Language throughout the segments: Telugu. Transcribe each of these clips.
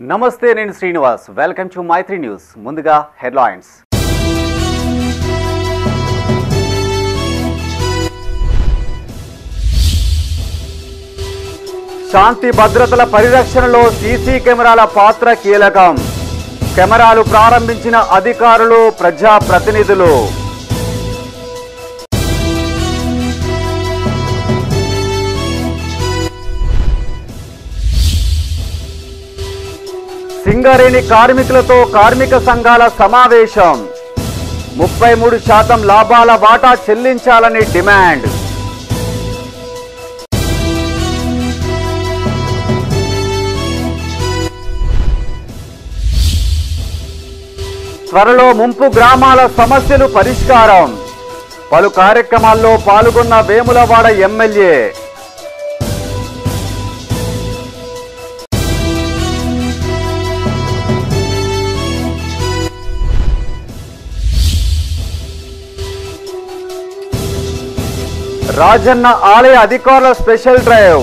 నమస్తే, నేను Srinivas. Welcome to Maithri news. ముందుగా హెడ్లైన్స్. శాంతి భద్రతల పరిరక్షణలో సీసీ కెమెరాల పాత్ర కీలకం. కెమెరాలు ప్రారంభించిన అధికారులు, ప్రజాప్రతినిధులు. సింగరేణి కార్మికులతో కార్మిక సంఘాల సమావేశం. 33% లాభాల వాటా చెల్లించాలని డిమాండ్. త్వరలో ముంపు గ్రామాల సమస్యలు పరిష్కారం. పలు కార్యక్రమాల్లో పాల్గొన్న వేములవాడ ఎమ్మెల్యే. రాజన్న ఆలయ అధికారుల స్పెషల్ డ్రైవ్.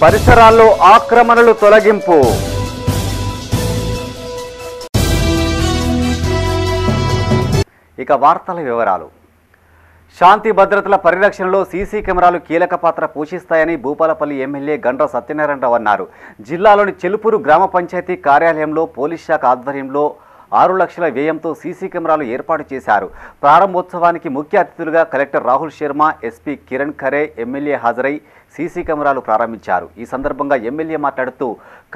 పరిసరాల్లో ఆక్రమణలు తొలగింపు. ఇక వార్తల వివరాలు. శాంతి భద్రతల పరిరక్షణలో సీసీ కెమెరాలు కీలక పాత్ర పోషిస్తాయని భూపాలపల్లి ఎమ్మెల్యే గండ్ర సత్యనారాయణరావు అన్నారు. జిల్లాలోని చెలుపూరు గ్రామ పంచాయతీ కార్యాలయంలో పోలీస్ శాఖ ఆధ్వర్యంలో 6 లక్షల వ్యయంతో సీసీ కెమెరాలు ఏర్పాటు చేశారు. ప్రారంభోత్సవానికి ముఖ్య అతిథులుగా collector Rahul Sharma, SP Kiran Khare MLA హాజరై సీసీ కెమెరాలు ప్రారంభించారు. ఈ సందర్భంగా ఎమ్మెల్యే మాట్లాడుతూ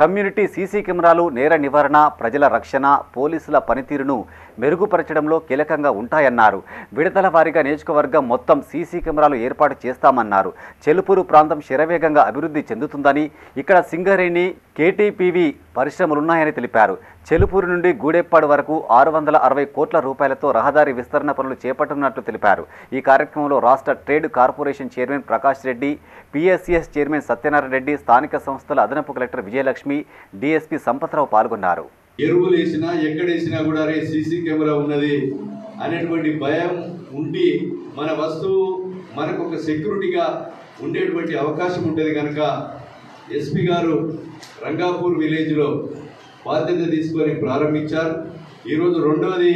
కమ్యూనిటీ సీసీ కెమెరాలు నేర నివారణ, ప్రజల రక్షణ, పోలీసుల పనితీరును మెరుగుపరచడంలో కీలకంగా ఉంటాయన్నారు. విడతల వారీగా నియోజకవర్గం మొత్తం సీసీ కెమెరాలు ఏర్పాటు చేస్తామన్నారు. చెలుపూరు ప్రాంతం శరవేగంగా అభివృద్ధి చెందుతుందని, ఇక్కడ సింగరేణి, కేటీపీవీ పరిశ్రమలున్నాయని తెలిపారు. చెలుపూరు నుండి గూడెప్పాడు వరకు 660 కోట్ల రూపాయలతో రహదారి విస్తరణ పనులు చేపట్టనున్నట్లు తెలిపారు. ఈ కార్యక్రమంలో రాష్ట్ర trade corporation chairman Prakash Reddy, PSCS chairman Satyanarayana Reddy, స్థానిక సంస్థల అదనపు కలెక్టర్ విజయలక్ష్మి, డిఎస్పీ సంపత్రావు పాల్గొన్నారు. ఎరువులు వేసినా ఎక్కడేసినా కూడా రే సీసీ కెమెరా ఉన్నది అనేటువంటి భయం ఉండి మన వస్తువు మనకు ఒక సెక్యూరిటీగా ఉండేటువంటి అవకాశం ఉంటుంది. కనుక ఎస్పీ గారు రంగాపూర్ విలేజ్లో బాధ్యత తీసుకొని ప్రారంభించారు. ఈరోజు రెండవది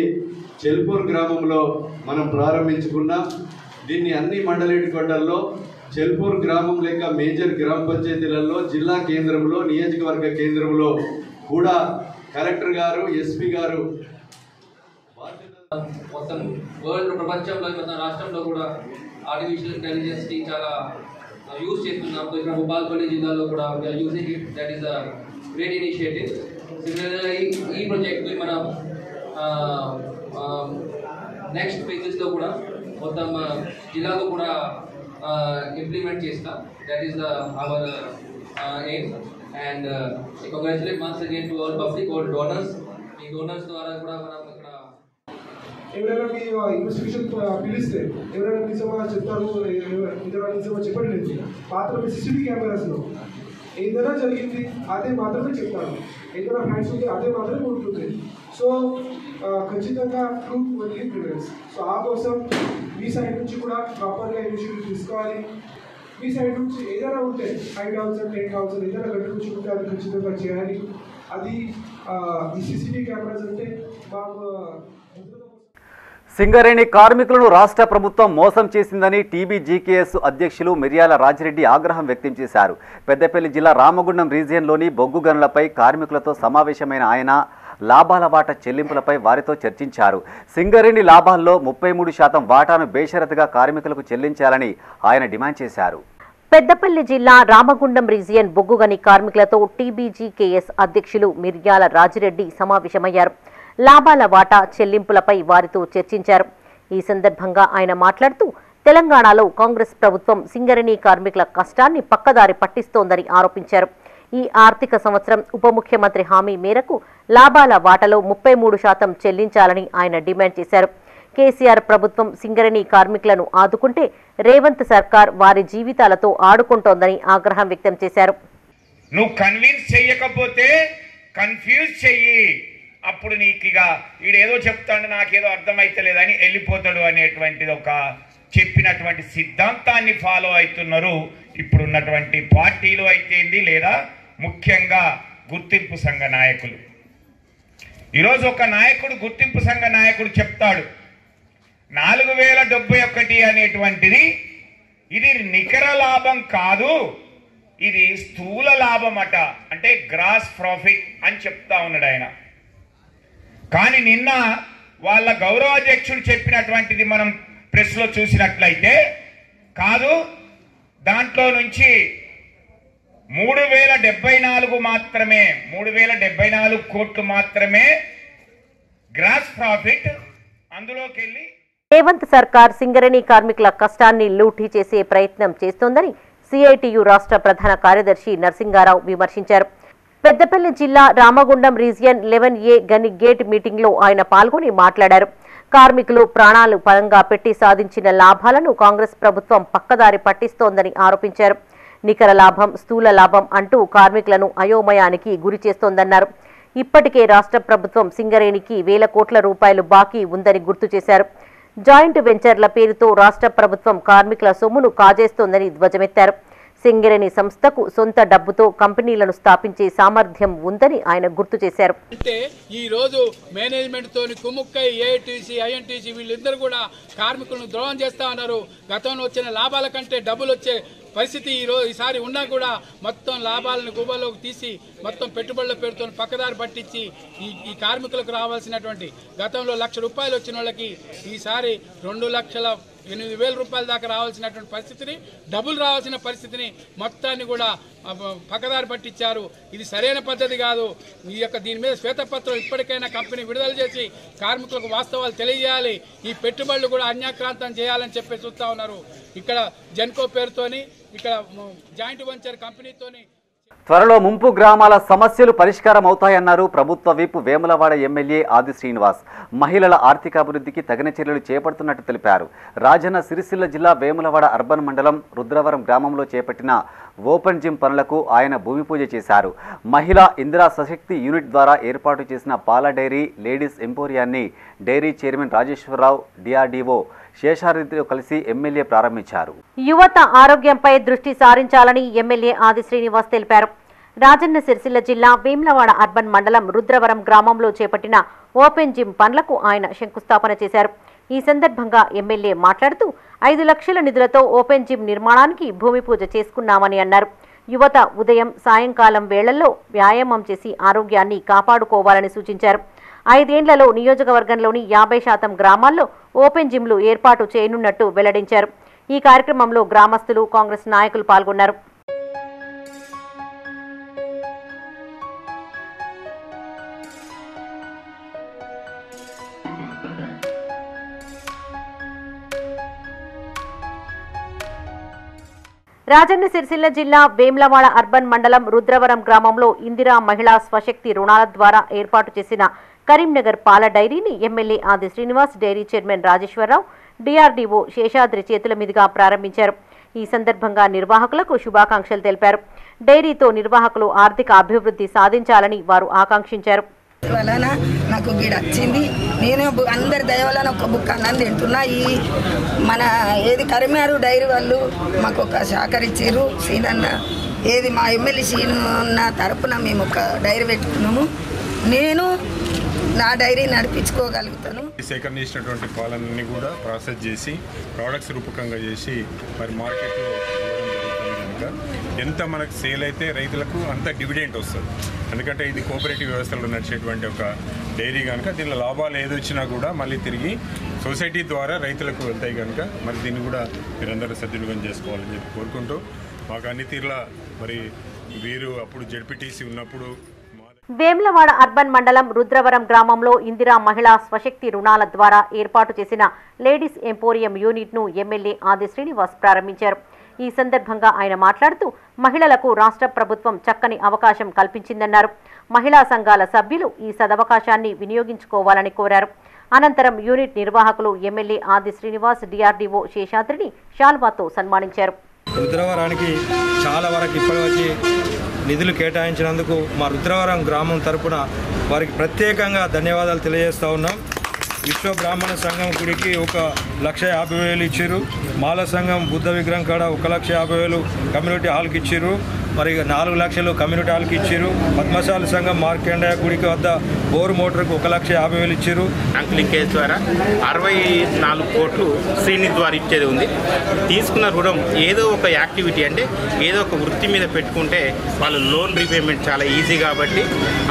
చెల్పూర్ గ్రామంలో మనం ప్రారంభించుకున్నాం. దీన్ని అన్ని మండలేటి కొండల్లో చెల్పూర్ గ్రామం లెక్క మేజర్ గ్రామ పంచాయతీలలో, జిల్లా కేంద్రంలో, నియోజకవర్గ కేంద్రంలో కూడా కలెక్టర్ గారు, ఎస్పీ గారు మొత్తం వరల్డ్ ప్రపంచంలో మన రాష్ట్రంలో కూడా ఆర్టిఫిషియల్ ఇంటెలిజెన్స్ ని చాలా యూజ్ చేస్తున్నాం. ఇక్కడ భూపాలపల్లి జిల్లాలో కూడా using it. That is a great initiative. సిమిలర్గా ఈ ప్రాజెక్ట్ మన నెక్స్ట్ ఫేజెస్లో కూడా మొత్తం జిల్లాలో కూడా ఇంప్లిమెంట్ చేస్తాం. That is our aim. And congratulate once again to all public, all donors. ఈ డోనర్స్ ద్వారా కూడా మనం ఇక్కడ ఎవరైనా మీ ఇన్వెస్టిగేషన్ పిలిస్తే ఎవరైనా నిజమా చెప్తారు, ఎవరైనా నిజమా చెప్పట్లేదు. మాత్రమే సీసీటీవీ కెమెరాస్లో ఏదైనా జరిగింది అదే మాత్రమే చెప్తారు, ఏదైనా ఫ్యాక్ట్స్ ఉంటే అదే మాత్రమే ఉంటుంది. సో ఖచ్చితంగా ట్రూత్ ఓన్లీ ప్రివెన్స్. సో ఆ కోసం మీ సైడ్ నుంచి కూడా ప్రాపర్గా ఇనిషియేటివ్ తీసుకోవాలి. మీ సైడ్ నుంచి ఏదైనా ఉంటే 5,000, 10,000 ఏదైనా గంటకు ఉంటే అది ఖచ్చితంగా చేయాలి. అది ఈ సీసీటీవీ కెమెరాస్ అంటే మాకు. సింగరేణి కార్మికులను రాష్ట్ర ప్రభుత్వం మోసం చేసిందని టీబీజీకేఎస్ అధ్యక్షులు మిర్యాల రాజిరెడ్డి ఆగ్రహం వ్యక్తం చేశారు. పెద్దపల్లి జిల్లా రామగుండం రీజియన్లోని బొగ్గు గనులపై కార్మికులతో సమావేశమైన ఆయన లాభాల వాటా చెల్లింపులపై వారితో చర్చించారు. సింగరేణి లాభాల్లో 33% వాటాను బేషరతుగా కార్మికులకు చెల్లించాలని ఆయన డిమాండ్ చేశారు. పెద్దపల్లి జిల్లా రామగుండం రీజియన్ బొగ్గుగని కార్మికులతో టీబీజీకేఎస్ అధ్యక్షులు మిర్యాల రాజిరెడ్డి సమావేశమయ్యారు. లాభాల వాటా చెల్లింపులపై వారితో చర్చించారు. ఈ సందర్భంగా ఆయన మాట్లాడుతూ తెలంగాణలో కాంగ్రెస్ ప్రభుత్వం సింగరేణి కార్మికుల కష్టాన్ని పక్కదారి పట్టిస్తోందని ఆరోపించారు. ఈ ఆర్థిక సంవత్సరం ఉప ముఖ్యమంత్రి హామీ మేరకు లాభాల వాటాలో 33% చెల్లించాలని ఆయన డిమాండ్ చేశారు. కేసీఆర్ ప్రభుత్వం సింగరేణి కార్మికులను ఆదుకుంటే రేవంత్ సర్కార్ వారి జీవితాలతో ఆడుకుంటోందని ఆగ్రహం వ్యక్తం చేశారు. నువ్వు కన్విన్స్ చెయ్యకపోతే కన్ఫ్యూజ్ చెయ్యి, అప్పుడు నీకు ఇక వీడేదో చెప్తాడు నాకేదో అర్థమైతలేదని వెళ్ళిపోతాడు అనేటువంటిది ఒక చెప్పినటువంటి సిద్ధాంతాన్ని ఫాలో అవుతున్నారు ఇప్పుడున్నటువంటి పార్టీలు అయితేంది లేదా ముఖ్యంగా గుర్తింపు సంఘ నాయకులు. ఈరోజు ఒక నాయకుడు, గుర్తింపు సంఘ నాయకుడు చెప్తాడు 4071 అనేటువంటిది ఇది నికర లాభం కాదు, ఇది స్థూల లాభం అట, అంటే గ్రాస్ ప్రాఫిట్ అని చెప్తా ఉన్నాడు ఆయన. కానీ నిన్న వాళ్ళ గౌరవాధ్యక్షుడు చెప్పినటువంటిది మనం ప్రెస్లో చూసినట్లయితే కాదు, దాంట్లో నుంచి 3074 మాత్రమే, 3074 కోట్లు మాత్రమే గ్రాస్ ప్రాఫిట్. అందులోకి వెళ్ళి రేవంత్ సర్కార్ సింగరేణి కార్మికుల కష్టాన్ని లూటీ చేసే ప్రయత్నం చేస్తోందని సిఐటియు రాష్ట్ర ప్రధాన కార్యదర్శి నరసింగారావు విమర్శించారు. పెద్దపల్లి జిల్లా రామగుండం రీజియన్ 11A గని గేట్ మీటింగ్ లో ఆయన పాల్గొని మాట్లాడారు. కార్మికులు ప్రాణాలు పరంగా పెట్టి సాధించిన లాభాలను కాంగ్రెస్ ప్రభుత్వం పక్కదారి పట్టిస్తోందని ఆరోపించారు. నికర లాభం, స్థూల లాభం అంటూ కార్మికులను అయోమయానికి గురి చేస్తోందన్నారు. ఇప్పటికే రాష్ట్ర ప్రభుత్వం సింగరేణికి వేల కోట్ల రూపాయలు బాకీ ఉందని గుర్తు చేశారు. జాయింట్ వెంచర్ల పేరుతో రాష్ట్ర ప్రభుత్వం కార్మికుల సొమ్మును కాజేస్తోందని ధ్వజమెత్తారు. సింగరేణి సంస్థకు సొంత డబ్బుతో కంపెనీలను స్థాపించే సామర్థ్యం ఉందని ఆయన గుర్తు చేశారు. అంటే ఈ రోజు మేనేజ్మెంట్ తోని కుముక్కై ఏఐటీసీ, ఐఎన్టీసీ వీళ్ళందరూ కూడా కార్మికులను ద్రోహం చేస్తా ఉన్నారు. గతంలో వచ్చిన లాభాల కంటే డబ్బులు వచ్చే పరిస్థితి ఈసారి ఉన్నా కూడా మొత్తం లాభాలను గుబలోకి తీసి మొత్తం పెట్టుబడుల పేరుతో పక్కదారి పట్టించి ఈ కార్మికులకు రావాల్సినటువంటి గతంలో ₹1,00,000 వచ్చిన వాళ్ళకి ఈసారి 2,08,000 రూపాయల దాకా రావాల్సినటువంటి పరిస్థితిని, డబ్బులు రావాల్సిన పరిస్థితిని మొత్తాన్ని కూడా పక్కదారి పట్టించారు. ఇది సరైన పద్ధతి కాదు. దీని మీద శ్వేతపత్రం ఇప్పటికైనా కంపెనీ విడుదల చేసి కార్మికులకు వాస్తవాలు తెలియజేయాలి. ఈ పెట్టుబడులు కూడా అన్యాక్రాంతం చేయాలని చెప్పి చూస్తా ఉన్నారు. ఇక్కడ జెన్కో పేరుతోని, ఇక్కడ జాయింట్ వెంచర్ కంపెనీతోని త్వరలో ముంపు గ్రామాల సమస్యలు పరిష్కారం అవుతాయన్నారు ప్రభుత్వ విప్ వేములవాడ ఎమ్మెల్యే ఆది శ్రీనివాస్. మహిళల ఆర్థికాభివృద్ధికి తగిన చర్యలు చేపడుతున్నట్టు తెలిపారు. రాజన్న సిరిసిల్ల జిల్లా వేములవాడ అర్బన్ మండలం రుద్రవరం గ్రామంలో చేపట్టిన ఓపెన్ జిమ్ పనులకు ఆయన భూమి పూజ చేశారు. మహిళా ఇందిరా సశక్తి యూనిట్ ద్వారా ఏర్పాటు చేసిన పాల డైరీ, లేడీస్ ఎంపోరియాన్ని డైరీ చైర్మన్ రాజేశ్వరరావు, డిఆర్డీఓ శేషారెడ్డితో కలిసి ఎమ్మెల్యే ప్రారంభించారు. యువత ఆరోగ్యంపై దృష్టి సారించాలని ఎమ్మెల్యే ఆది శ్రీనివాస్ తెలిపారు. రాజన్న సిరిసిల్ల జిల్లా వేములవాడ అర్బన్ మండలం రుద్రవరం గ్రామంలో చేపట్టిన ఓపెన్ జిమ్ పనులకు ఆయన శంకుస్థాపన చేశారు. ఈ సందర్భంగా ఎమ్మెల్యే మాట్లాడుతూ 5 లక్షల నిధులతో ఓపెన్ జిమ్ నిర్మాణానికి భూమి పూజ చేసుకున్నామని అన్నారు. యువత ఉదయం, సాయంకాలం వేళల్లో వ్యాయామం చేసి ఆరోగ్యాన్ని కాపాడుకోవాలని సూచించారు. 5 ఏండ్లలో నియోజకవర్గంలోని 50% గ్రామాల్లో ఓపెన్ జిమ్లు ఏర్పాటు చేయనున్నట్టు వెల్లడించారు. ఈ కార్యక్రమంలో గ్రామస్తులు, కాంగ్రెస్ నాయకులు పాల్గొన్నారు. రాజన్న సిరిసిల్ల జిల్లా వేములవాడ అర్బన్ మండలం రుద్రవరం గ్రామంలో ఇందిరా మహిళా స్వశక్తి రుణాల ద్వారా ఏర్పాటు చేసిన కరీంనగర్ పాల డైరీని MLA Adi Srinivas, dairy chairman Rajeswara Rao, DRDO Seshadri చేతుల మీదుగా ప్రారంభించారు. ఈ సందర్భంగా నిర్వాహకులకు శుభాకాంక్షలు తెలిపారు. డైరీతో నిర్వాహకులు ఆర్థిక అభివృద్ధి సాధించాలని వారు ఆకాంక్షించారు. వలన నాకు గిడ వచ్చింది. నేను అందరి దయ వలన ఒక బుక్ అన్నం తింటున్నా. ఈ మన కరీంనగర్ డైరీ వాళ్ళు మాకు ఒక సహకరించారు. సీనన్న మా ఎమ్మెల్యే సీనన్న తరపున మేము ఒక డైరీ పెట్టుకున్నాము. నేను నా డైరీ నడిపించుకోగలుగుతాను. సేకరణ చేసినటువంటి పాలన్నీ కూడా ప్రాసెస్ చేసి ప్రోడక్ట్స్ రూపకంగా చేసి మరి మార్కెట్లో ఎంత మనకు సేల్ అయితే రైతులకు అంత డివిడెంట్ వస్తుంది. ఎందుకంటే ఇది కోఆపరేటివ్ వ్యవస్థలో నడిచేటువంటి ఒక డైరీ కనుక దీనిలో లాభాలు ఏదొచ్చినా కూడా మళ్ళీ తిరిగి సొసైటీ ద్వారా రైతులకు వెళ్తాయి కనుక మరి దీన్ని కూడా మీరందరూ సద్వినియోగం చేసుకోవాలని చెప్పి కోరుకుంటూ మాకు అన్ని తీరులా మరి వీరు అప్పుడు జడ్పీటీసీ ఉన్నప్పుడు వేములవాడ అర్బన్ మండలం రుద్రవరం గ్రామంలో ఇందిరా మహిళా స్వశక్తి రుణాల ద్వారా ఏర్పాటు చేసిన లేడీస్ ఎంపోరియం యూనిట్ను ఎమ్మెల్యే ఆది శ్రీనివాస్ ప్రారంభించారు. ఈ సందర్భంగా ఆయన మాట్లాడుతూ మహిళలకు రాష్ట్ర ప్రభుత్వం చక్కని అవకాశం కల్పించిందన్నారు. మహిళా సంఘాల సభ్యులు ఈ సదవకాశాన్ని వినియోగించుకోవాలని కోరారు. అనంతరం యూనిట్ నిర్వాహకులు ఎమ్మెల్యే ఆది శ్రీనివాస్, డిఆర్డీఓ శేషాద్రిని శాల్వాతో సన్మానించారు. రుద్రవరానికి చాలా వరకు ఇప్పటివరకు నిధులు కేటాయించినందుకు మా రుద్రవరం గ్రామం తరపున వారికి ప్రత్యేకంగా ధన్యవాదాలు తెలియజేస్తూ ఉన్నాం. విశ్వ బ్రాహ్మణ సంఘం గుడికి 1,50,000 ఇచ్చారు. మాల సంఘం బుద్ధ విగ్రహం కాడ 1,50,000 కమ్యూనిటీ హాల్కి ఇచ్చారు. మరి 4 లక్షలు కమ్యూనిటీ హాల్కి ఇచ్చారు. పద్మశాలి సంఘం మార్కండేయ గుడికి వద్ద బోరు మోటార్కు 1,50,000 ఇచ్చారు. బ్యాంక్ లింకేజ్ ద్వారా 64 కోట్లు శ్రీనిధి ద్వారా ఇచ్చేది ఉంది. తీసుకున్న రుణం ఏదో ఒక యాక్టివిటీ అంటే ఏదో ఒక వృత్తి మీద పెట్టుకుంటే వాళ్ళు లోన్ రీపేమెంట్ చాలా ఈజీ కాబట్టి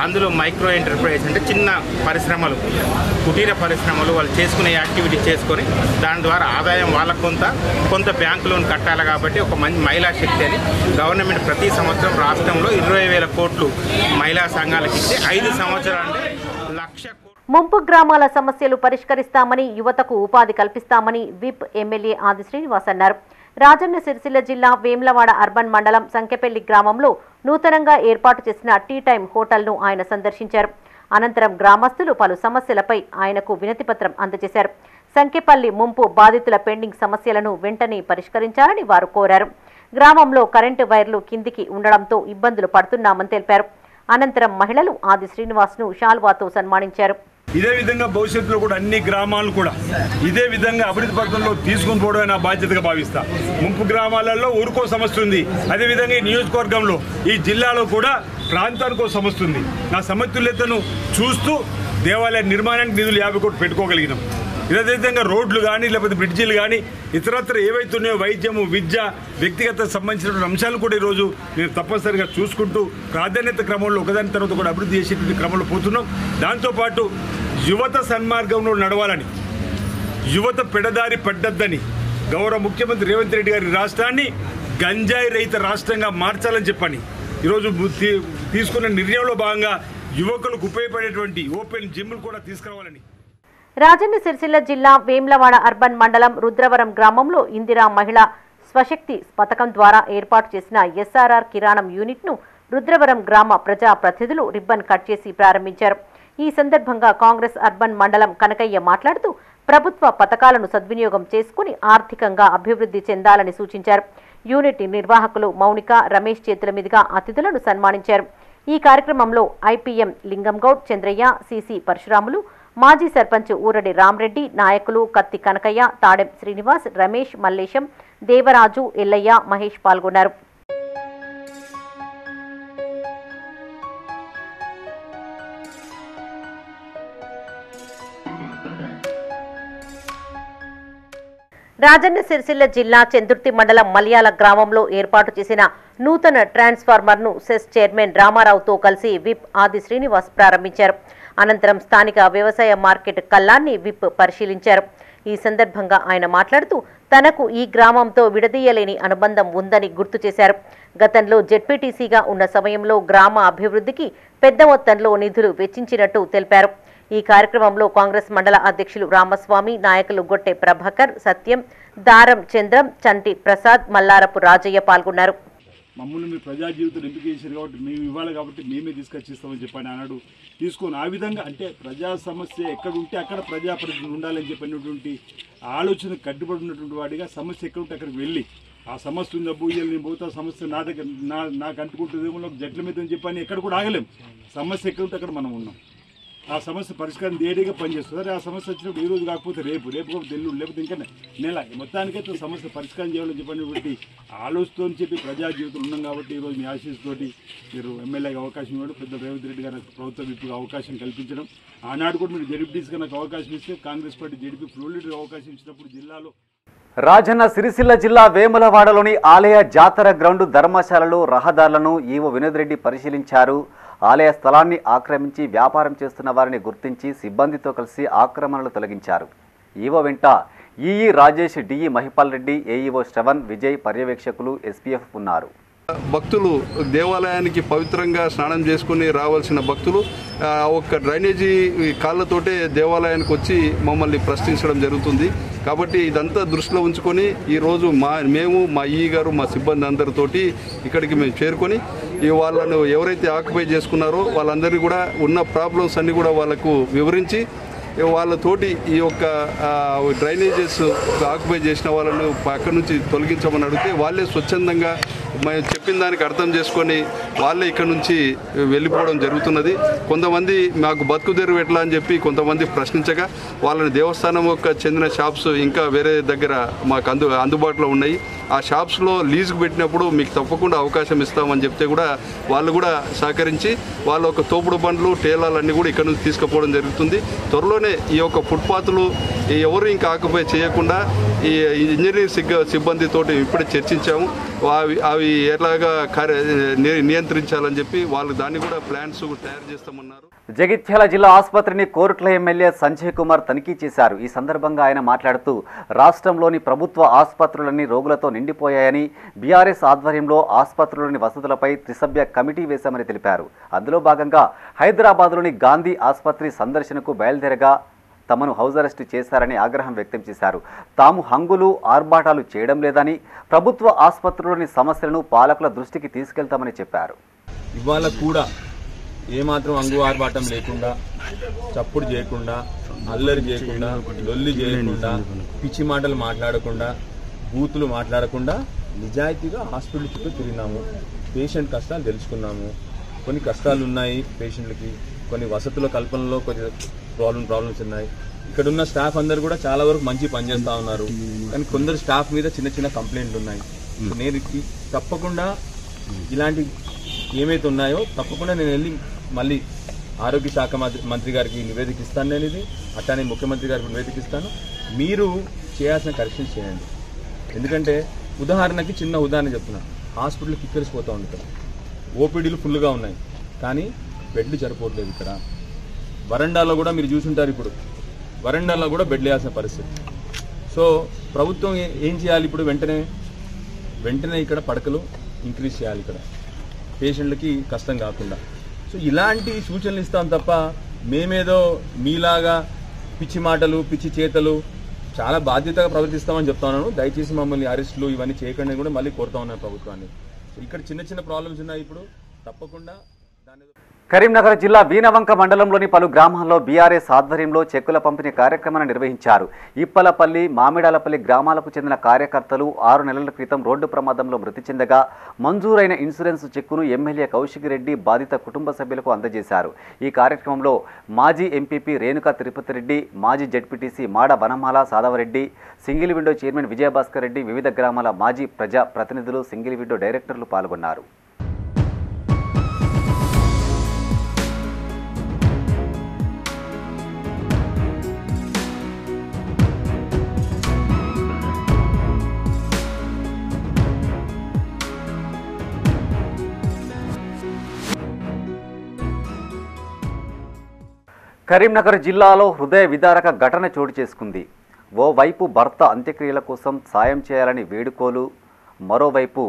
అందులో మైక్రో ఎంటర్ప్రైజ్ అంటే చిన్న పరిశ్రమలు, కుటీర పరిశ్రమలు వాళ్ళు చేసుకునే యాక్టివిటీ చేసుకొని దాని ద్వారా ఆదాయం వాళ్ళకు కొంత బ్యాంకు లోన్ కట్టాలి కాబట్టి ఒక మంచి మహిళా శక్తి అని గవర్నమెంట్ ప్రతి సంవత్సరం రాష్ట్రంలో 20,000 కోట్లు మహిళా సంఘాలకు ఇచ్చి 5 సంవత్సరాలు 1,00,000 ముంపు గ్రామాల సమస్యలు పరిష్కరిస్తామని, యువతకు ఉపాధి కల్పిస్తామని విప్ ఎమ్మెల్యే ఆది శ్రీనివాస్ అన్నారు. రాజన్న సిరిసిల్ల జిల్లా వేములవాడ అర్బన్ మండలం సంకెపల్లి గ్రామంలో నూతనంగా ఏర్పాటు చేసిన టీ టైం హోటల్ను ఆయన సందర్శించారు. అనంతరం గ్రామస్తులు పలు సమస్యలపై ఆయనకు వినతిపత్రం అందజేశారు. సంకెపల్లి ముంపు బాధితుల పెండింగ్ సమస్యలను వెంటనే పరిష్కరించాలని వారు కోరారు. గ్రామంలో కరెంటు వైర్లు కిందికి ఉండడంతో ఇబ్బందులు పడుతున్నామని తెలిపారు. అనంతరం మహిళలు ఆది శ్రీనివాస్ను శాల్వాతో సన్మానించారు. ఇదే విధంగా భవిష్యత్తులో కూడా అన్ని గ్రామాలు కూడా ఇదే విధంగా అభివృద్ధి పథకంలో తీసుకుని పోవడమే నా బాధ్యతగా భావిస్తా. ముంపు గ్రామాలలో ఊరుకో సమస్య ఉంది, అదేవిధంగా ఈ నియోజకవర్గంలో ఈ జిల్లాలో కూడా ప్రాంతానికో సమస్య ఉంది. నా సమతుల్యతను చూస్తూ దేవాలయ నిర్మాణానికి నిధులు 50 కోట్లు పెట్టుకోగలిగినాం. ఇదేవిధంగా రోడ్లు కానీ లేకపోతే బ్రిడ్జీలు కానీ ఇతరత్ర ఏవైతున్నాయో వైద్యము, విద్య, వ్యక్తిగత సంబంధించిన అంశాలు కూడా ఈరోజు నేను తప్పనిసరిగా చూసుకుంటూ ప్రాధాన్యత క్రమంలో ఒకదాని తర్వాత కూడా అభివృద్ధి చేసేటువంటి క్రమంలో పోతున్నాం. దాంతోపాటు యువత సన్మార్గంలో నడవాలని, యువత పెడదారి పడ్డద్దని గౌరవ ముఖ్యమంత్రి రేవంత్ రెడ్డి గారి రాష్ట్రాన్ని గంజాయి రహిత రాష్ట్రంగా మార్చాలని చెప్పని ఈరోజు తీసుకున్న నిర్ణయంలో భాగంగా యువకులకు ఉపయోగపడేటువంటి ఓపెన్ జిమ్లు కూడా తీసుకురావాలని. రాజన్న సిరిసిల్ల జిల్లా వేములవాడ అర్బన్ మండలం రుద్రవరం గ్రామంలో ఇందిరా మహిళా స్వశక్తి పథకం ద్వారా ఏర్పాటు చేసిన ఎస్ఆర్ఆర్ కిరాణం యూనిట్ను రుద్రవరం గ్రామ ప్రజా ప్రతినిధులు రిబ్బన్ కట్ చేసి ప్రారంభించారు. ఈ సందర్భంగా కాంగ్రెస్ అర్బన్ మండలం కనకయ్య మాట్లాడుతూ ప్రభుత్వ పథకాలను సద్వినియోగం చేసుకుని ఆర్థికంగా అభివృద్ధి చెందాలని సూచించారు. యూనిట్ నిర్వాహకులు మౌనిక, రమేష్ చేతుల మీదుగా అతిథులను సన్మానించారు. ఈ కార్యక్రమంలో ఐపీఎం లింగంగౌడ్, చంద్రయ్య, సిసి పరశురాములు, మాజీ సర్పంచ్ ఊరడి రామ్రెడ్డి, నాయకులు కత్తి కనకయ్య, తాడెం శ్రీనివాస్, రమేష్, మల్లేశం, దేవరాజు, ఎల్లయ్య, మహేష్ పాల్గొన్నారు. రాజన్న సిరిసిల్ల జిల్లా చందుర్తి మండలం మల్యాల గ్రామంలో ఏర్పాటు చేసిన నూతన ట్రాన్స్ఫార్మర్ను సెస్ చైర్మన్ రామారావుతో కలిసి విప్ ఆది శ్రీనివాస్ ప్రారంభించారు. అనంతరం స్థానిక వ్యవసాయ మార్కెట్ కల్లాన్ని విప్ పరిశీలించారు. ఈ సందర్భంగా ఆయన మాట్లాడుతూ తనకు ఈ గ్రామంతో విడదీయలేని అనుబంధం ఉందని గుర్తు చేశారు. గతంలో జెడ్పీటీసీగా ఉన్న సమయంలో గ్రామ అభివృద్ధికి పెద్ద మొత్తంలో నిధులు వెచ్చించినట్టు తెలిపారు. ఈ కార్యక్రమంలో కాంగ్రెస్ మండల అధ్యక్షులు రామస్వామి, నాయకులు గొట్టె ప్రభాకర్, సత్యం, దారం చంద్రం, చంటి ప్రసాద్, మల్లారపు రాజయ్య పాల్గొన్నారు. మమ్మల్ని మీరు ప్రజా జీవితం ఎంపిక చేశారు కాబట్టి మేము ఇవ్వాలి కాబట్టి మేమే తీసుకొచ్చిస్తామని చెప్పని అన్నాడు. తీసుకొని ఆ విధంగా అంటే ప్రజా సమస్య ఎక్కడ ఉంటే అక్కడ ప్రజాప్రతినిధులు ఉండాలని చెప్పినటువంటి ఆలోచన కట్టుబడి ఉన్నటువంటి వాడిగా సమస్య ఎక్కడ ఉంటే అక్కడికి వెళ్ళి ఆ సమస్య ఉందా భూయాలు నేను పోతా సమస్య నా దగ్గర నాకు అంటుకుంటుందేమో జట్ల మీద చెప్పని ఎక్కడ కూడా ఆగలేం. సమస్య ఎక్కడ ఉంటే అక్కడ మనం ఉన్నాం. ఆ సమస్య పరిష్కారం దేడిగా పనిచేస్తుంది. ఆ సమస్య వచ్చినప్పుడు ఈ రోజు కాకపోతే రేపు ఎల్లుండి లేకపోతే ఇంకా నెల మొత్తానికైతే సమస్య పరిష్కారం చేయాలని చెప్పినటువంటి ఆలోచనతో చెప్పి ప్రజా జీవితం ఉన్నాం కాబట్టి ఈరోజు మీ ఆశీస్సుతోటి మీరు ఎమ్మెల్యేగా అవకాశం ఇవ్వడం, పెద్ద రేవంత్ రెడ్డి గారు ప్రభుత్వ విప్పుగా అవకాశం కల్పించడం, ఆనాడు కూడా మీరు జెడ్పీటీసీగా నాకు అవకాశం ఇస్తే Congress party ZP floor leader అవకాశం ఇచ్చినప్పుడు జిల్లాలో రాజన్న సిరిసిల్ల జిల్లా వేములవాడలోని ఆలయ జాతర గ్రౌండ్ ధర్మశాలలో రహదారులను ఈవో వినోద్ రెడ్డి పరిశీలించారు. ఆలయ స్థలాన్ని ఆక్రమించి వ్యాపారం చేస్తున్న వారిని గుర్తించి సిబ్బందితో కలిసి ఆక్రమణలు తొలగించారు. ఈవో వెంట EE Rajesh, DE Mahipal Reddy, AEO Shravan, Vijay, పర్యవేక్షకులు, ఎస్పీఎఫ్ ఉన్నారు. భక్తులు దేవాలయానికి పవిత్రంగా స్నానం చేసుకుని రావాల్సిన భక్తులు ఒక్క డ్రైనేజీ కాళ్ళతోటే దేవాలయానికి వచ్చి మమ్మల్ని ప్రశ్నించడం జరుగుతుంది. కాబట్టి ఇదంతా దృష్టిలో ఉంచుకొని ఈరోజు మేము మా ఈ గారు మా సిబ్బంది అందరితోటి ఇక్కడికి మేము చేరుకొని వాళ్ళను ఎవరైతే ఆక్యుపై చేసుకున్నారో వాళ్ళందరినీ కూడా ఉన్న ప్రాబ్లమ్స్ అన్నీ కూడా వాళ్ళకు వివరించి వాళ్ళతోటి ఈ యొక్క డ్రైనేజెస్ ఆక్యుపై చేసిన వాళ్ళను అక్కడి నుంచి తొలగించమని అడిగితే వాళ్ళే స్వచ్ఛందంగా మేము చెప్పిన దానికి అర్థం చేసుకొని వాళ్ళే ఇక్కడ నుంచి వెళ్ళిపోవడం జరుగుతున్నది. కొంతమంది మాకు బతుకు తెరువు ఎట్లా అని చెప్పి కొంతమంది ప్రశ్నించగా వాళ్ళని దేవస్థానం చెందిన షాప్స్ ఇంకా వేరే దగ్గర మాకు అందుబాటులో ఉన్నాయి. ఆ షాప్స్లో లీజుకు పెట్టినప్పుడు మీకు తప్పకుండా అవకాశం ఇస్తామని చెప్తే కూడా వాళ్ళు కూడా సహకరించి వాళ్ళ ఒక తోపుడు బండ్లు టేలాలన్నీ కూడా ఇక్కడ నుంచి తీసుకుపోవడం జరుగుతుంది. త్వరలోనే ఈ యొక్క ఫుట్పాత్లు ఎవరు ఇంకా ఆక్యుపై చేయకుండా ఈ ఇంజనీరింగ్ సిబ్బందితోటి ఇప్పుడే చర్చించాము. అవి ఎలాగా నియంత్రించాలని చెప్పి వాళ్ళు దాన్ని కూడా ప్లాన్స్ తయారు చేస్తామన్నారు. జగిత్యాల జిల్లా ఆసుపత్రిని కోరుట్ల ఎమ్మెల్యే సంజయ్ కుమార్ తనిఖీ చేశారు. ఈ సందర్భంగా ఆయన మాట్లాడుతూ రాష్ట్రంలోని ప్రభుత్వ ఆసుపత్రులన్నీ రోగులతో నిండిపోయాయని, బీఆర్ఎస్ ఆధ్వర్యంలో ఆసుపత్రులోని వసతులపై త్రిసభ్య కమిటీ వేశామని తెలిపారు. అందులో భాగంగా హైదరాబాద్లోని గాంధీ ఆసుపత్రి సందర్శనకు బయలుదేరగా తమను హౌస్ అరెస్టు చేశారని ఆగ్రహం వ్యక్తం చేశారు. తాము హంగులు ఆర్భాటాలు చేయడం లేదని, ప్రభుత్వ ఆసుపత్రుల్లోని సమస్యలను పాలకుల దృష్టికి తీసుకెళ్తామని చెప్పారు. ఇవాళ కూడా ఏమాత్రం అంగు ఆర్భాటం లేకుండా, చప్పుడు చేయకుండా, అల్లరి చేయకుండా, లొల్లి చేయకుండా, పిచ్చి మాటలు మాట్లాడకుండా, బూతులు మాట్లాడకుండా నిజాయితీగా హాస్పిటల్ చుట్టూ తిరిగినాము. పేషెంట్ కష్టాలు తెలుసుకున్నాము. కొన్ని కష్టాలు ఉన్నాయి పేషెంట్లకి, కొన్ని వసతుల కల్పనలో కొన్ని ప్రాబ్లమ్స్ ఉన్నాయి. ఇక్కడ ఉన్న స్టాఫ్ అందరు కూడా చాలా వరకు మంచి పనిచేస్తూ ఉన్నారు. కానీ కొందరు స్టాఫ్ మీద చిన్న చిన్న కంప్లైంట్లు ఉన్నాయి. నేను తప్పకుండా ఇలాంటి ఏమైతే ఉన్నాయో తప్పకుండా నేను వెళ్ళి మళ్ళీ ఆరోగ్య శాఖ మంత్రి గారికి నివేదిక ఇస్తాను. నేను ఇది అట్లానే ముఖ్యమంత్రి గారికి నివేదిక ఇస్తాను. మీరు చేయాల్సిన కరెక్షన్స్ చేయండి. ఎందుకంటే ఉదాహరణకి చిన్న ఉదాహరణ చెప్తున్నా, హాస్పిటల్ కిక్కరిసిపోతూ ఉంటారు. ఓపీడీలు ఫుల్గా ఉన్నాయి కానీ బెడ్లు సరిపోవట్లేదు. ఇక్కడ వరండాలో కూడా మీరు చూసుంటారు, ఇప్పుడు వరండాలో కూడా బెడ్లు వేయాల్సిన పరిస్థితి. సో ప్రభుత్వం ఏం చేయాలి ఇప్పుడు? వెంటనే ఇక్కడ పడకలు ఇంక్రీజ్ చేయాలి, ఇక్కడ పేషెంట్లకి కష్టం కాకుండా. సో ఇలాంటి సూచనలు ఇస్తాం తప్ప మేమేదో మీలాగా పిచ్చి మాటలు పిచ్చి చేతలు చాలా బాధ్యతగా ప్రవర్తిస్తామని చెప్తా ఉన్నాను. దయచేసి మమ్మల్ని అరెస్టులు ఇవన్నీ చేయకుండా కూడా మళ్ళీ కోరుతా ఉన్నాను ప్రభుత్వాన్ని. సో ఇక్కడ చిన్న చిన్న ప్రాబ్లమ్స్ ఉన్నాయి, ఇప్పుడు తప్పకుండా దాని. కరీంనగర్ జిల్లా వీనవంక మండలంలోని పలు గ్రామాల్లో బీఆర్ఎస్ ఆధ్వర్యంలో చెక్కుల పంపిణీ కార్యక్రమాన్ని నిర్వహించారు. ఇప్పలపల్లి, మామిడాలపల్లి గ్రామాలకు చెందిన కార్యకర్తలు 6 నెలల క్రితం రోడ్డు ప్రమాదంలో మృతి చెందగా మంజూరైన ఇన్సూరెన్స్ చెక్కును ఎమ్మెల్యే కౌశిక్ రెడ్డి బాధిత కుటుంబ సభ్యులకు అందజేశారు. ఈ కార్యక్రమంలో మాజీ ఎంపీపీ రేణుకా తిరుపతి రెడ్డి, మాజీ ZPTC Mada Vanamala Sadavareddy, single window chairman Vijayabhaskar Reddy, వివిధ గ్రామాల మాజీ ప్రజా ప్రతినిధులు, సింగిల్ విండో డైరెక్టర్లు పాల్గొన్నారు. కరీంనగర్ జిల్లాలో హృదయ విదారక ఘటన చోటు చేసుకుంది. ఓవైపు భర్త అంత్యక్రియల కోసం సాయం చేయాలని వేడుకోలు, మరోవైపు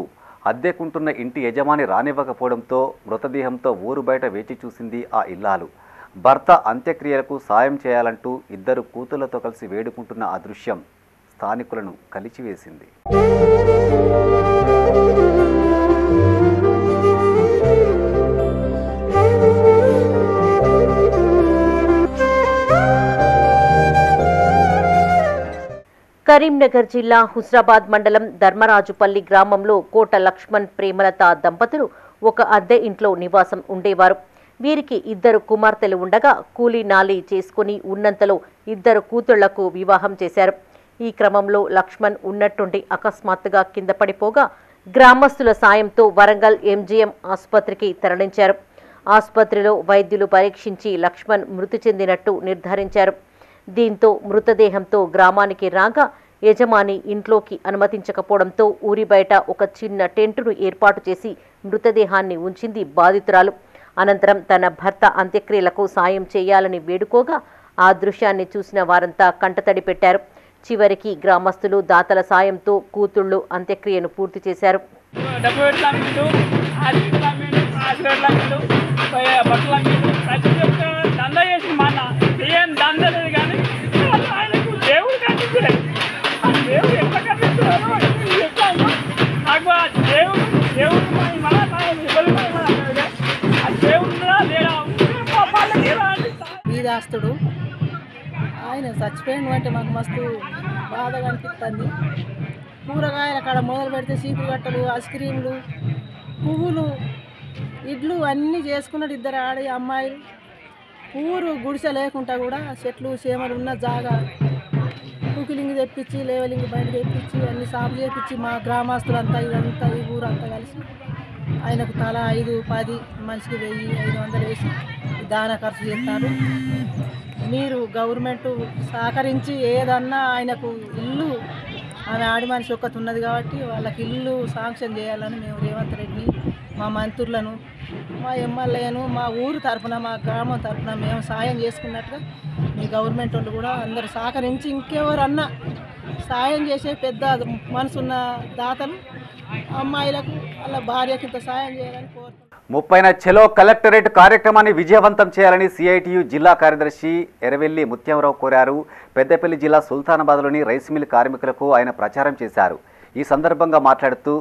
అద్దెకుంటున్న ఇంటి యజమాని రానివ్వకపోవడంతో మృతదేహంతో ఊరు బయట వేచి చూసింది ఆ ఇల్లాలు. భర్త అంత్యక్రియలకు సాయం చేయాలంటూ 2 కూతుళ్లతో కలిసి వేడుకుంటున్న ఆ దృశ్యం స్థానికులను కలిచివేసింది. కరీంనగర్ జిల్లా హుస్నాబాద్ మండలం ధర్మరాజుపల్లి గ్రామంలో కోట లక్ష్మణ్ ప్రేమలత దంపతులు ఒక అద్దె ఇంట్లో నివాసం ఉండేవారు. వీరికి 2 కుమార్తెలు ఉండగా కూలీ నాలి చేసుకుని ఉన్నంతలో 2 కూతుళ్లకు వివాహం చేశారు. ఈ క్రమంలో లక్ష్మణ్ ఉన్నట్టుండి అకస్మాత్తుగా కింద పడిపోగా గ్రామస్తుల సాయంతో వరంగల్ ఎంజీఎం ఆసుపత్రికి తరలించారు. ఆసుపత్రిలో వైద్యులు పరీక్షించి లక్ష్మణ్ మృతి చెందినట్టు నిర్ధారించారు. దీంతో మృతదేహంతో గ్రామానికి రాగా యజమాని ఇంట్లోకి అనుమతించకపోవడంతో ఊరి బయట ఒక చిన్న టెంటును ఏర్పాటు చేసి మృతదేహాన్ని ఉంచింది బాధితురాలు. అనంతరం తన భర్త అంత్యక్రియలకు సాయం చేయాలని వేడుకోగా ఆ దృశ్యాన్ని చూసిన వారంతా కంటతడి పెట్టారు. చివరికి గ్రామస్తులు దాతల సాయంతో కూతుళ్లు అంత్యక్రియను పూర్తి చేశారు. వీరాస్తుడు ఆయన చచ్చిపోయిన అంటే మాకు మస్తు బాధగా అనిపిస్తుంది. కూరగాయల కాడ మొదలు పెడితే చీపురు కట్టలు, ఐస్ క్రీములు, పువ్వులు, ఇడ్లు అన్నీ చేసుకున్నాడు. 2 ఆడ అమ్మాయిలు ఊరు గుడిసె లేకుండా కూడా చెట్లు చేమలు ఉన్న జాగా కుకిలింగ్ తెప్పించి, లేవలింగ్ బయట తెప్పించి, అన్ని సాగు చేపించి మా గ్రామస్తులంతా ఇదంతా ఈ ఊరంతా కలిసి ఆయనకు తల 5-10 మనిషికి 1000-500 వేసి దాన ఖర్చు చేస్తారు. మీరు గవర్నమెంట్ సహకరించి ఏదన్నా ఆయనకు ఇల్లు, ఆమె ఆడి మనిషి ఒక్కటి ఉన్నది కాబట్టి వాళ్ళకి ఇల్లు శాంక్షన్ చేయాలని మేము రేవంత్ రెడ్డిని, మా మంత్రులను, మా ఎమ్మెల్యేను, మా ఊరు తరఫున, మా గ్రామం తరఫున మేము సాయం చేసుకున్నట్టుగా మీ గవర్నమెంట్ వాళ్ళు కూడా అందరూ సహకరించి ఇంకెవరన్నా సాయం చేసే పెద్ద మనసున్న దాతలు అమ్మాయిలకు వాళ్ళ భార్యకి ఇంత సాయం చేయాలని కోరుతున్నాను. 30న చెలో కలెక్టరేట్ కార్యక్రమాన్ని విజయవంతం చేయాలని సిఐటియు జిల్లా కార్యదర్శి ఎర్రవెల్లి ముత్యంరావు కోరారు. పెద్దపల్లి జిల్లా సుల్తానాబాద్లోని రైస్ మిల్ కార్మికులకు ఆయన ప్రచారం చేశారు. ఈ సందర్భంగా మాట్లాడుతూ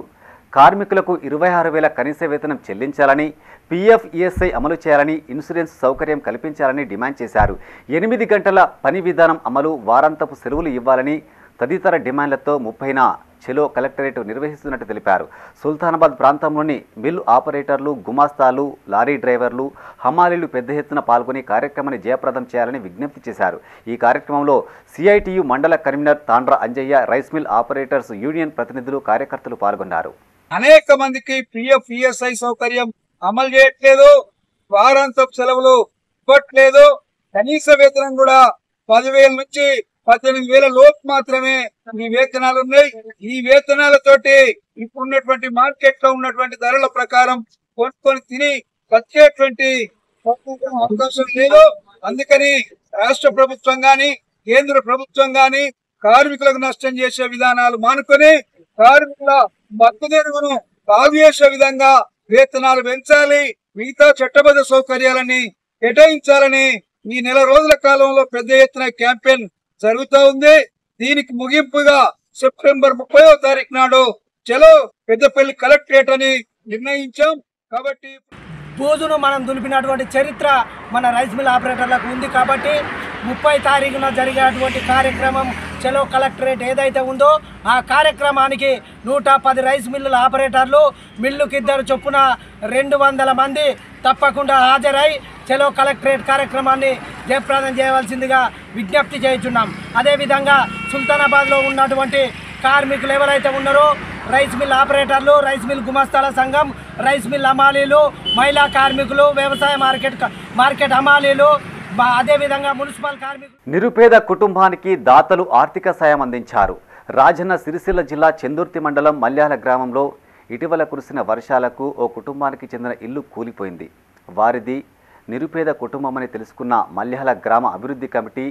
కార్మికులకు 26,000 కనీస వేతనం చెల్లించాలని, పీఎఫ్, ఈఎస్ఐ అమలు చేయాలని, ఇన్సూరెన్స్ సౌకర్యం కల్పించాలని డిమాండ్ చేశారు. 8 గంటల పని విధానం అమలు, వారాంతపు సెలవులు ఇవ్వాలని తదితర డిమాండ్లతో 30న చెలో కలెక్టరేట్ నిర్వహిస్తున్నట్టు తెలిపారు. సుల్తానాబాద్ ప్రాంతంలోని మిల్ ఆపరేటర్లు, గుమాస్తాలు, లారీ డ్రైవర్లు, హమాలీలు పెద్ద ఎత్తున పాల్గొని కార్యక్రమాన్ని జయప్రదం చేయాలని విజ్ఞప్తి చేశారు. ఈ కార్యక్రమంలో సిఐటియు మండల convener Tandra Anjaiah, rice mill operators union ప్రతినిధులు, కార్యకర్తలు పాల్గొన్నారు. అనేక మందికి పిఎఫ్, ఈఎస్ఐ సౌకర్యం అమలు చేయట్లేదు, వారాంతపు సెలవులు ఇవ్వట్లేదు, కనీస వేతనం కూడా 10,000 నుంచి 18,000 లోపు మాత్రమే ఈ వేతనాలు ఉన్నాయి. ఈ వేతనాలతోటి ఇప్పుడున్నటువంటి మార్కెట్ లో ఉన్నటువంటి ధరల ప్రకారం కొనుక్కొని తిని వచ్చేటువంటి అవకాశం లేదు. అందుకని రాష్ట్ర ప్రభుత్వం గాని, కేంద్ర ప్రభుత్వం గాని కార్మికులకు నష్టం చేసే విధానాలు మానుకొని కార్మికుల మద్దతును బాగు చేసే విధంగా వేతనాలు పెంచాలి, మిగతా చట్టబద్ధ సౌకర్యాలని కేటాయించాలని ఈ నెల రోజుల కాలంలో పెద్ద ఎత్తున క్యాంపెయిన్ జరుగుతూ ఉంది. దీనికి ముగింపుగా సెప్టెంబర్ 30వ తారీఖు నాడు చలో పెద్దపల్లి కలెక్టరేట్ అని నిర్ణయించాం. కాబట్టి బోధును మనం దులిపినటువంటి చరిత్ర మన రైస్ మిల్ ఆపరేటర్లకు ఉంది. కాబట్టి 30 తారీఖున జరిగేటువంటి కార్యక్రమం చలో కలెక్టరేట్ ఏదైతే ఉందో ఆ కార్యక్రమానికి 110 రైస్ మిల్లుల ఆపరేటర్లు, మిల్లుకి 2 చొప్పున 200 మంది తప్పకుండా హాజరై చలో కలెక్టరేట్ కార్యక్రమాన్ని జయప్రదం చేయవలసిందిగా విజ్ఞప్తి చేస్తున్నాం. అదేవిధంగా సుల్తానాబాద్లో ఉన్నటువంటి కార్మికులు ఎవరైతే ఉన్నారో రైస్ మిల్ ఆపరేటర్లు, రైస్ మిల్ గుమస్తాల సంఘం, రైస్ మిల్ హమాలీలు, మహిళా కార్మికులు, వ్యవసాయ మార్కెట్ హమాలీలు, అదేవిధంగా మున్సిపల్ కార్మికులు, నిరుపేద కుటుంబానికి దాతలు ఆర్థిక సాయం అందించారు. రాజన్న సిరిసిల్ల జిల్లా చెందుర్తి మండలం మల్యాల గ్రామంలో ఇటీవల కురిసిన వర్షాలకు ఓ కుటుంబానికి చెందిన ఇల్లు కూలిపోయింది. వారిది నిరుపేద కుటుంబమని తెలుసుకున్న మల్యాల గ్రామ అభివృద్ధి కమిటీ,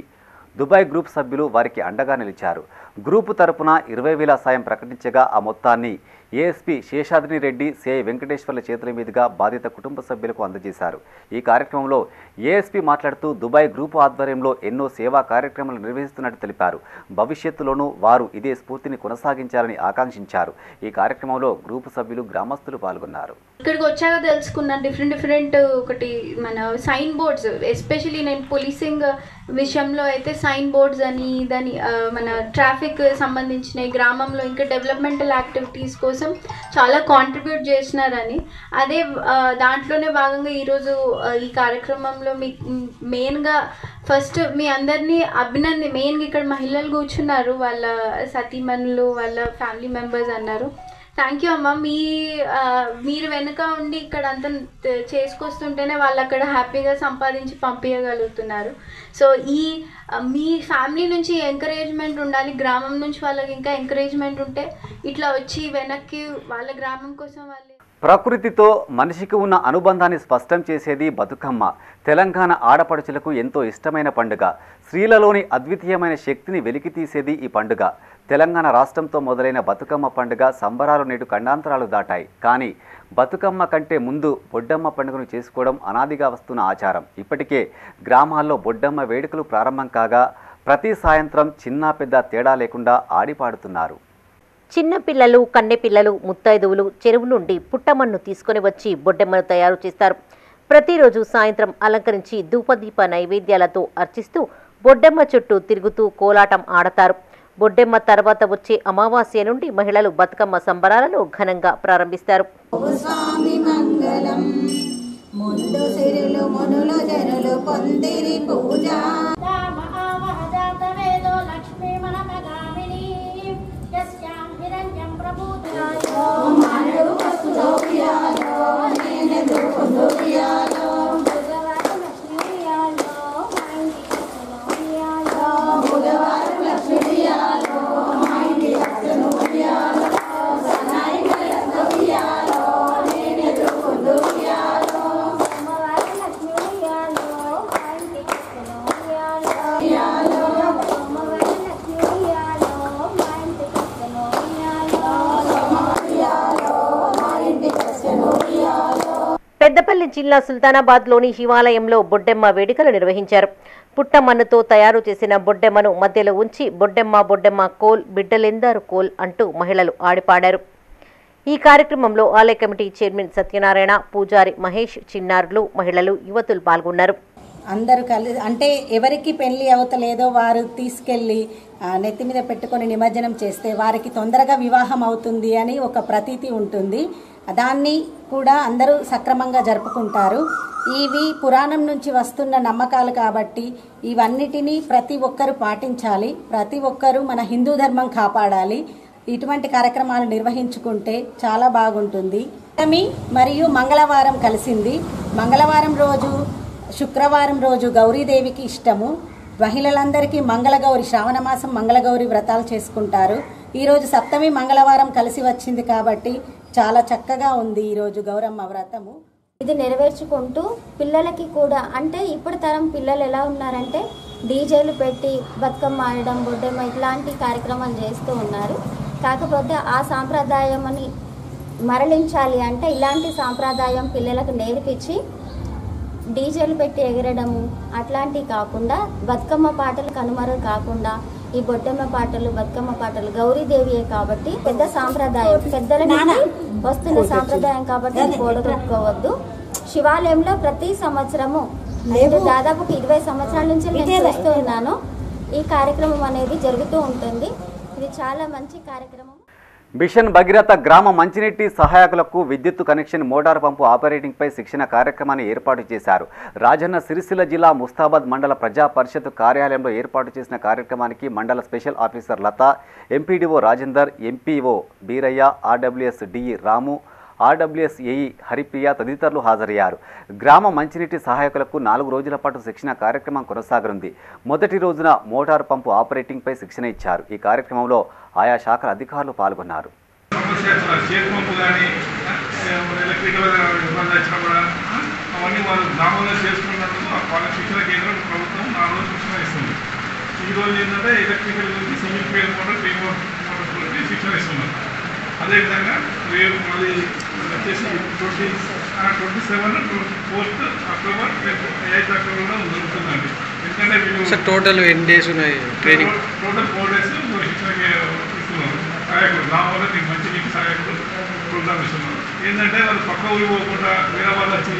దుబాయ్ గ్రూప్ సభ్యులు వారికి అండగా నిలిచారు. గ్రూపు తరపున 20,000 సాయం ప్రకటించగా ఆ మొత్తాన్ని ఏఎస్పీ శేషాద్రి రెడ్డి, సిఐ వెంకటేశ్వర్ల చేతుల మీదుగా బాధిత కుటుంబ సభ్యులకు అందజేశారు. ఈ కార్యక్రమంలో ఏఎస్పీ మాట్లాడుతూ దుబాయ్ గ్రూపు ఆధ్వర్యంలో ఎన్నో సేవా కార్యక్రమాలు నిర్వహిస్తున్నట్టు తెలిపారు. భవిష్యత్తులోనూ వారు ఇదే స్ఫూర్తిని కొనసాగించాలని ఆకాంక్షించారు. ఈ కార్యక్రమంలో గ్రూపు సభ్యులు, గ్రామస్తులు పాల్గొన్నారు. ఇక్కడికి వచ్చాక తెలుసుకున్నాను డిఫరెంట్ ఒకటి మన సైన్ బోర్డ్స్, ఎస్పెషలీ నేను పోలీసింగ్ విషయంలో అయితే సైన్ బోర్డ్స్ అని దాని మన ట్రాఫిక్ సంబంధించిన గ్రామంలో ఇంకా డెవలప్మెంటల్ యాక్టివిటీస్ కోసం చాలా కాంట్రిబ్యూట్ చేసినారని, అదే దాంట్లోనే భాగంగా ఈరోజు ఈ కార్యక్రమంలో మీ మెయిన్గా ఫస్ట్ మీ అందరినీ మెయిన్గా ఇక్కడ మహిళలు కూర్చున్నారు, వాళ్ళ సతీమణులు, వాళ్ళ ఫ్యామిలీ మెంబర్స్ అన్నారు. థ్యాంక్ యూ అమ్మ. మీరు వెనుక ఉండి ఇక్కడ అంతా చేసుకొస్తుంటేనే వాళ్ళు అక్కడ హ్యాపీగా సంపాదించి పంపించగలుగుతున్నారు. సో మీ ఫ్యామిలీ నుంచి ఎంకరేజ్మెంట్ ఉండాలి, గ్రామం నుంచి వాళ్ళకి ఇంకా ఎంకరేజ్మెంట్ ఉంటే ఇట్లా వచ్చి వెనక్కి వాళ్ళ గ్రామం కోసం వాళ్ళే. ప్రకృతితో మనిషికి ఉన్న అనుబంధాన్ని స్పష్టం చేసేది బతుకమ్మ. తెలంగాణ ఆడపడుచులకు ఎంతో ఇష్టమైన పండుగ. స్త్రీలలోని అద్వితీయమైన శక్తిని వెలికితీసేది ఈ పండుగ. తెలంగాణ రాష్ట్రంతో మొదలైన బతుకమ్మ పండుగ సంబరాలు నేడు ఖండాంతరాలు దాటాయి. కానీ బతుకమ్మ కంటే ముందు బొడ్డమ్మ పండుగను చేసుకోవడం అనాదిగా వస్తున్న ఆచారం. ఇప్పటికే గ్రామాల్లో బొడ్డమ్మ వేడుకలు ప్రారంభం కాగా ప్రతి సాయంత్రం చిన్న పెద్ద తేడా లేకుండా ఆడిపాడుతున్నారు. చిన్నపిల్లలు, కన్నెపిల్లలు, ముత్తైదువులు చెరువు నుండి పుట్టమన్ను తీసుకుని వచ్చి బొడ్డెమ్మను తయారు చేస్తారు. ప్రతిరోజు సాయంత్రం అలంకరించి ధూపదీప నైవేద్యాలతో అర్చిస్తూ బొడ్డెమ్మ చుట్టూ తిరుగుతూ కోలాటం ఆడతారు. బొడ్డెమ్మ తర్వాత వచ్చే అమావాస్య నుండి మహిళలు బతుకమ్మ సంబరాలను ఘనంగా ప్రారంభిస్తారు. ముందు సిరులు మునులు జరులు పొందిరి పూజ లక్ష్మీ మనమగామిని యస్యాం హిరణ్యం ప్రభూతాయో మానవ వస్తుదోపియాలో నేనే దుఃఖదోపియాలో భగవాన్ లక్ష్మీయాలో మైంది కసనోపియాలో భగవాన్ లక్ష్మీయాలో మైంది కసనోపియాలో సనాయి కలదోపియాలో నేనే దుఃఖదోపియాలో పెద్దపల్లి జిల్లా సుల్తానాబాద్లోని శివాలయంలో బొడ్డెమ్మ వేడుకలు నిర్వహించారు. పుట్టమన్నుతో తయారు చేసిన బొడ్డెమ్మను మధ్యలో ఉంచి బొడ్డెమ్మ బొడ్డెమ్మ కోల్ బిడ్డలెందారు కోల్ అంటూ మహిళలు ఆడిపాడారు. ఈ కార్యక్రమంలో ఆలయ కమిటీ చైర్మన్ సత్యనారాయణ, పూజారి మహేష్, చిన్నారులు, మహిళలు, యువతులు పాల్గొన్నారు. అందరూ కలిసి అంటే ఎవరికి పెళ్లి అవతలేదో వారు తీసుకెళ్లి నెత్తి మీద పెట్టుకొని నిమజ్జనం చేస్తే వారికి తొందరగా వివాహం అవుతుంది అని ఒక ప్రతీతి ఉంటుంది. దాన్ని కూడా అందరూ సక్రమంగా జరుపుకుంటారు. ఇవి పురాణం నుంచి వస్తున్న నమ్మకాలు కాబట్టి ఇవన్నిటినీ ప్రతి ఒక్కరూ పాటించాలి. ప్రతి ఒక్కరూ మన హిందూ ధర్మం కాపాడాలి. ఇటువంటి కార్యక్రమాలు నిర్వహించుకుంటే చాలా బాగుంటుంది. మరియు మంగళవారం కలిసింది. మంగళవారం రోజు, శుక్రవారం రోజు గౌరీదేవికి ఇష్టము. మహిళలందరికీ మంగళగౌరి, శ్రావణ మాసం మంగళగౌరి వ్రతాలు చేసుకుంటారు. ఈరోజు సప్తమి మంగళవారం కలిసి వచ్చింది కాబట్టి చాలా చక్కగా ఉంది ఈరోజు గౌరమ్మ వ్రతము. ఇది నెరవేర్చుకుంటూ పిల్లలకి కూడా, అంటే ఇప్పుడు తరం పిల్లలు ఎలా ఉన్నారంటే డీజేలు పెట్టి బతుకమ్మ ఆడడం, బొడ్డెమ్మ ఇట్లాంటి కార్యక్రమాలు చేస్తూ ఉన్నారు. కాకపోతే ఆ సాంప్రదాయాన్ని మరలించాలి అంటే ఇలాంటి సాంప్రదాయం పిల్లలకు నేర్పించి డీజేలు పెట్టి ఎగరడము అట్లాంటివి కాకుండా బతుకమ్మ పాటలు కనుమరు కాకుండా ఈ బొడ్డెమ్మ పాటలు, బతుకమ్మ పాటలు గౌరీదేవియే కాబట్టి పెద్ద సాంప్రదాయం, పెద్దల నుంచి వస్తున్న సాంప్రదాయం కాబట్టి పోడగొట్టుకోవద్దు. శివాలయంలో ప్రతి సంవత్సరము దాదాపు 20 సంవత్సరాల నుంచి నేను చూస్తూ ఉన్నాను. ఈ కార్యక్రమం అనేది జరుగుతూ ఉంటుంది. ఇది చాలా మంచి కార్యక్రమం. మిషన్ భగీరథ గ్రామ మంచినీటి సహాయకులకు విద్యుత్ కనెక్షన్, మోటార్ పంపు ఆపరేటింగ్పై శిక్షణ కార్యక్రమాన్ని ఏర్పాటు చేశారు. రాజన్న సిరిసిల్ల జిల్లా ముస్తాబాద్ మండల ప్రజా పరిషత్ కార్యాలయంలో ఏర్పాటు చేసిన కార్యక్రమానికి మండల special officer Latha, MPDO Rajender, MPO Beeraiah, RWS DE Ramu, RWS AE Haripriya తదితరులు హాజరయ్యారు. గ్రామ మంచినీటి సహాయకులకు 4 రోజుల పాటు శిక్షణ కార్యక్రమం కొనసాగనుంది. మొదటి రోజున మోటార్ పంపు ఆపరేటింగ్పై శిక్షణ ఇచ్చారు. ఈ కార్యక్రమంలో ఆయా శాఖల అధికారులు పాల్గొన్నారు. అవన్నీ వాళ్ళు గ్రామంలో చేసుకున్నట్టు వాళ్ళ శిక్షణ కేంద్రం ప్రభుత్వం 4 రోజులు శిక్షణ ఇస్తుంది. ఈ రోజు ఏంటంటే ఎలక్ట్రికల్ గురించి, single phase motor, three Motors గురించి శిక్షణ ఇస్తున్నారు. అదేవిధంగా రేపు మళ్ళీ వచ్చేసి 27, 4th అక్టోబర్, 8th అక్టోబర్ కూడా జరుగుతుందండి. ఎందుకంటే వీళ్ళు టోటల్ ఎన్ని డేస్ ఉన్నాయి ట్రైనింగ్? టోటల్ 4 days శిక్షణ ఇస్తున్నారు. సహాయకుడు గ్రామంలో మీకు మంచి నీటి సహాయకుడు ప్రోగ్రామ్ ఇస్తున్నారు. ఏంటంటే వాళ్ళు పక్క ఊరి పోకుండా వేరే వాళ్ళు వచ్చి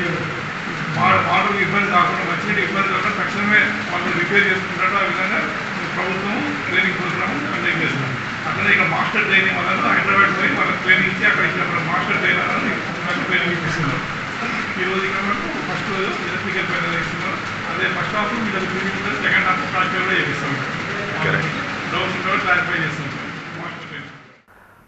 వాటర్ ఇబ్బంది కాకుండా, మంచినీటి ఇబ్బంది కాకుండా తక్షణమే వాళ్ళు రిపేర్ చేసుకుంటారు. ఆ విధంగా ప్రభుత్వం ట్రైనింగ్ ప్రోగ్రామ్ కండక్ట్ చేస్తున్నారు. అట్లనే ఇక్కడ మాస్టర్ ట్రైనింగ్ వల్ల హైదరాబాద్ పోయి వాళ్ళకి ట్రైనింగ్ ఇచ్చి అక్కడ ఇచ్చిన మాస్టర్ ట్రైనర్ అని ట్రైనింగ్ ఇప్పిస్తున్నారు. ఈరోజు ఇక్కడ మనకు ఫస్ట్ రోజు ఎలక్ట్రికల్ పైన ఇస్తున్నారు. అదే ఫస్ట్ హాఫ్ మీరు సెకండ్ హాఫ్ ట్రాన్స్ఫర్ కూడా చేపిస్తాం. డౌట్స్ కూడా క్లారిఫై చేస్తాం.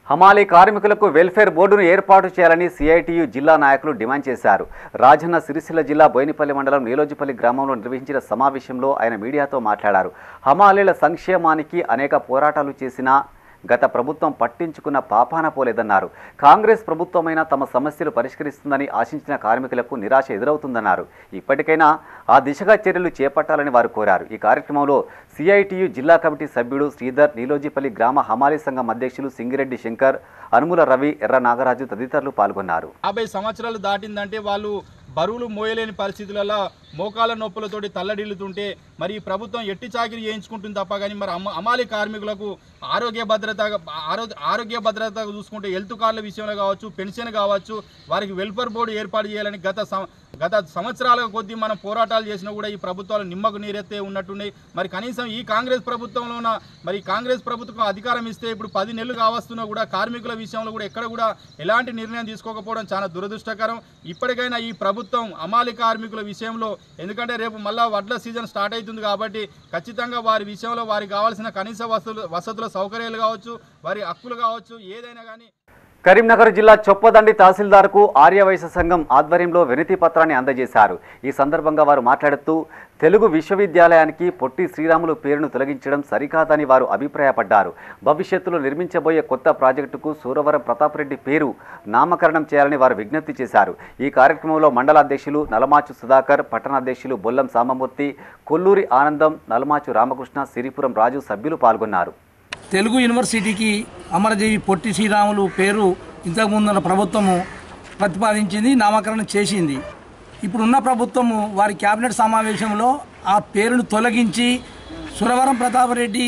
హమాలీ కార్మికులకు వెల్ఫేర్ బోర్డును ఏర్పాటు చేయాలని సిఐటియు జిల్లా నాయకులు డిమాండ్ చేశారు. రాజన్న సిరిసిల్ల జిల్లా బోయినపల్లి మండలం నీలోజిపల్లి గ్రామంలో నిర్వహించిన సమావేశంలో ఆయన మీడియాతో మాట్లాడారు. హమాలీల సంక్షేమానికి అనేక పోరాటాలు చేసినా గత ప్రభుత్వం పట్టించుకున్న పాపాన పోలేదన్నారు. కాంగ్రెస్ ప్రభుత్వమైనా తమ సమస్యలు పరిష్కరిస్తుందని ఆశించిన కార్మికులకు నిరాశ ఎదురవుతుందన్నారు. ఇప్పటికైనా ఆ దిశగా చర్యలు చేపట్టాలని వారు కోరారు. ఈ కార్యక్రమంలో సిఐటియు జిల్లా కమిటీ సభ్యుడు శ్రీధర్, నీలోజిపల్లి గ్రామ హమాలీ సంఘం అధ్యక్షులు సింగిరెడ్డి శంకర్, అనుముల రవి, ఎర్ర నాగరాజు తదితరులు పాల్గొన్నారు. 50 సంవత్సరాలు దాటిందంటే వాళ్ళు బరువులు మోయలేని పరిస్థితులలో మోకాల నొప్పులతోటి తల్లడిల్లుతుంటే మరి ఈ ప్రభుత్వం ఎట్టి చాకిరీ చేయించుకుంటుంది తప్ప కానీ మరి అమాలి కార్మికులకు ఆరోగ్య భద్రత చూసుకుంటే హెల్త్ కార్డుల విషయంలో కావచ్చు, పెన్షన్ కావచ్చు, వారికి వెల్ఫేర్ బోర్డు ఏర్పాటు చేయాలని గత సంవత్సరాల కొద్దీ మనం పోరాటాలు చేసినా కూడా ఈ ప్రభుత్వాలు నిమ్మకు నీరెత్తే ఉన్నట్టున్నాయి. మరి కనీసం ఈ కాంగ్రెస్ ప్రభుత్వంలోన మరి కాంగ్రెస్ ప్రభుత్వం అధికారం ఇస్తే ఇప్పుడు 10 నెలలు కావస్తున్నా కూడా కార్మికుల విషయంలో కూడా ఎక్కడ కూడా ఎలాంటి నిర్ణయం తీసుకోకపోవడం చాలా దురదృష్టకరం. ఇప్పటికైనా ఈ ప్రభుత్వం అమాలి కార్మికుల విషయంలో, ఎందుకంటే రేపు మళ్ళా వడ్ల సీజన్ స్టార్ట్ అవుతుంది కాబట్టి ఖచ్చితంగా వారి విషయంలో వారికి కావాల్సిన కనీస వసతుల సౌకర్యాలు కావచ్చు, వారి హక్కులు కావచ్చు, ఏదైనా కానీ. కరీంనగర్ జిల్లా చొప్పదండి తహసీల్దార్కు ఆర్యవైశ్య సంఘం ఆధ్వర్యంలో వినతి పత్రాన్ని అందజేశారు. ఈ సందర్భంగా వారు మాట్లాడుతూ తెలుగు విశ్వవిద్యాలయానికి పొట్టి శ్రీరాములు పేరును తొలగించడం సరికాదని వారు అభిప్రాయపడ్డారు. భవిష్యత్తులో నిర్మించబోయే కొత్త ప్రాజెక్టుకు సూరవరం ప్రతాప్ రెడ్డి పేరు నామకరణం చేయాలని వారు విజ్ఞప్తి చేశారు. ఈ కార్యక్రమంలో మండల అధ్యక్షులు నలమాచు సుధాకర్, పట్టణాధ్యక్షులు బొల్లం సామమూర్తి, కొల్లూరి ఆనందం, నలమాచు రామకృష్ణ, సిరిపురం రాజు సభ్యులు పాల్గొన్నారు. తెలుగు యూనివర్సిటీకి అమరజీవి పొట్టి శ్రీరాములు పేరు ఇంతకుముందున్న ప్రభుత్వము ప్రతిపాదించింది, నామకరణం చేసింది. ఇప్పుడున్న ప్రభుత్వము వారి క్యాబినెట్ సమావేశంలో ఆ పేరును తొలగించి సురవరం ప్రతాపరెడ్డి